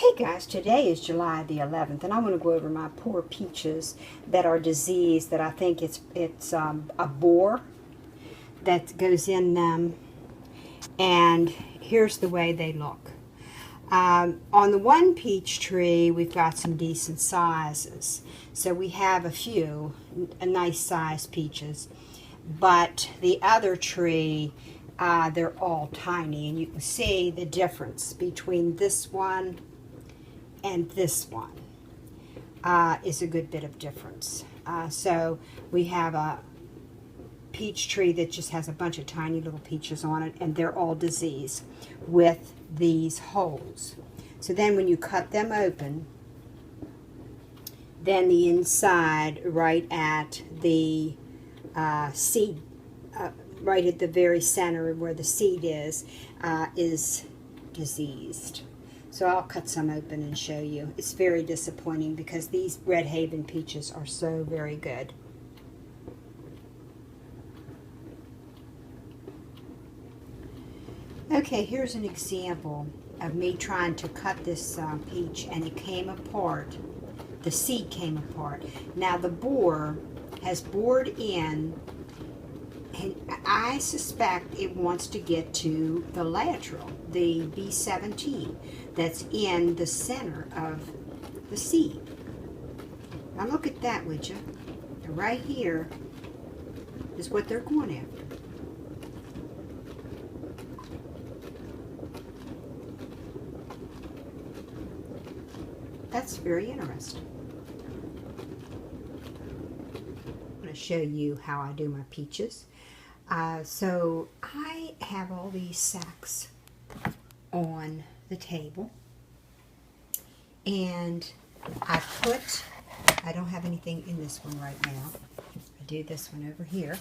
Hey guys, today is July the 11th, and I want to go over my poor peaches that are diseased. That I think it's a borer that goes in them. And here's the way they look. On the one peach tree, we've got some decent sizes. So we have a few nice sized peaches. But the other tree, they're all tiny. And you can see the difference between this one and this one is a good bit of difference. So we have a peach tree that just has a bunch of tiny little peaches on it, and they're all diseased with these holes. So then when you cut them open, then the inside right at the seed, right at the very center where the seed is diseased. So I'll cut some open and show you. It's very disappointing because these Red Haven peaches are so very good. Okay, here's an example of me trying to cut this peach, and it came apart. The seed came apart. Now the borer has bored in, and I suspect it wants to get to the laetrile, the B17 that's in the center of the seed. Now look at that, would you? Right here is what they're going after. That's very interesting. I'm going to show you how I do my peaches. So I have all these sacks on the table, and I don't have anything in this one right now. I do this one over here,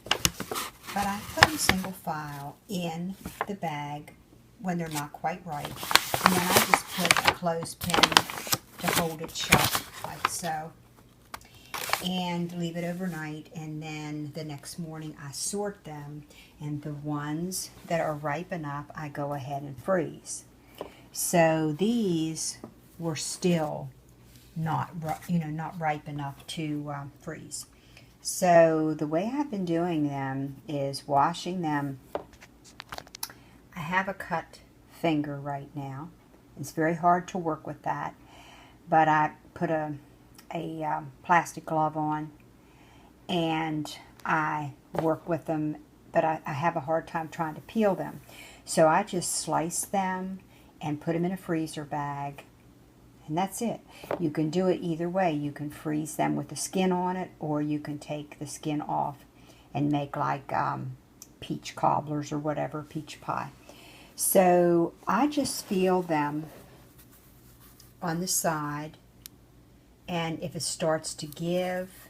but I put them single file in the bag when they're not quite right, and then I just put a clothespin to hold it shut like so, and leave it overnight, and then the next morning I sort them, and the ones that are ripe enough I go ahead and freeze. So these were still not ripe enough to freeze. So the way I've been doing them is washing them. I have a cut finger right now. It's very hard to work with that, but I put a plastic glove on, and I work with them, but I have a hard time trying to peel them. So I just slice them and put them in a freezer bag, and that's it. You can do it either way. You can freeze them with the skin on it, or you can take the skin off and make like peach cobblers or whatever, peach pie. So I just feel them on the side, and if it starts to give,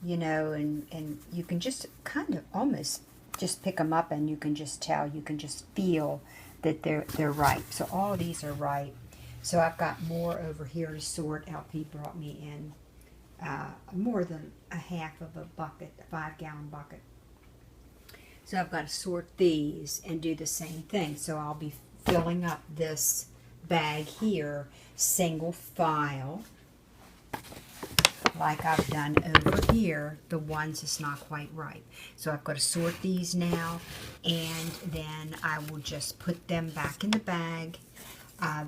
and you can just kind of almost just pick them up, and you can just tell, you can just feel that they're ripe. So all of these are ripe. So I've got more over here to sort. LP brought me in more than a half of a bucket, a 5-gallon bucket. So I've got to sort these and do the same thing. So I'll be filling up this bag here single file, like I've done over here, the ones that's not quite ripe. So I've got to sort these now, and then I will just put them back in the bag,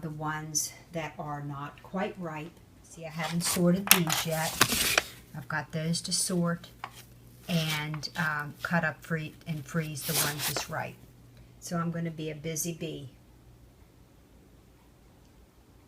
the ones that are not quite ripe. See, I haven't sorted these yet. I've got those to sort and cut up and freeze the ones that's ripe. So I'm going to be a busy bee.